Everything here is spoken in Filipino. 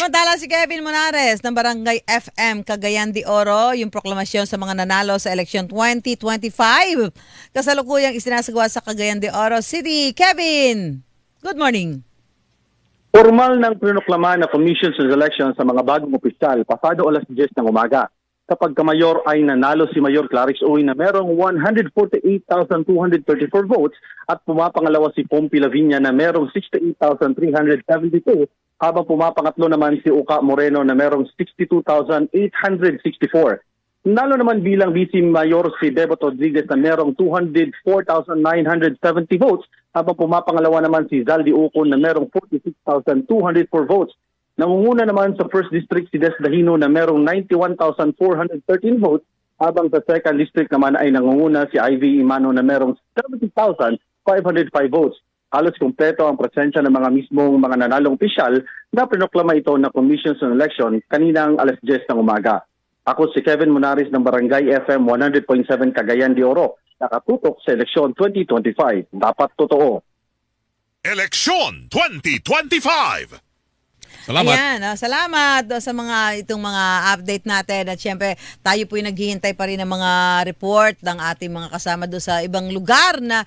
Samantala si Kevin Monares ng Barangay FM Cagayan de Oro, yung proklamasyon sa mga nanalo sa eleksyon 2025. Kasalukuyang isinasagawa sa Cagayan de Oro City. Kevin, good morning. Formal ng pinoklama na Commission sa Election sa mga bagong opisyal pasado alas 10 ng umaga. Kapag kamayor ay nanalo si Mayor Clarix Uy na merong 148,234 votes at pumapangalawa si Pompi Lavinia na merong 68,372 habang pumapangatlo naman si Uka Moreno na merong 62,864. Nalo naman bilang Vice Mayor si Debot Rodriguez na merong 204,970 votes habang pumapangalawa naman si Zaldi Ucon na merong 46,204 votes. Nangunguna naman sa First District si Des Dahino na merong 91,413 votes habang sa Second District naman ay nangunguna si Ivy Imano na merong 70,505 votes. Halos kumpleto ang presensya ng mga mismong mga nanalong opisyal na pinoklama ito na Commission sa Election kaninang alas 10 ng umaga. Ako si Kevin Monares ng Barangay FM 100.7 Cagayan de Oro, nakatutok sa eleksyon 2025. Dapat totoo. Eleksyon 2025! Salamat. Ayan, salamat sa itong mga update natin at syempre tayo po yung naghihintay pa rin ng mga report ng ating mga kasama doon sa ibang lugar na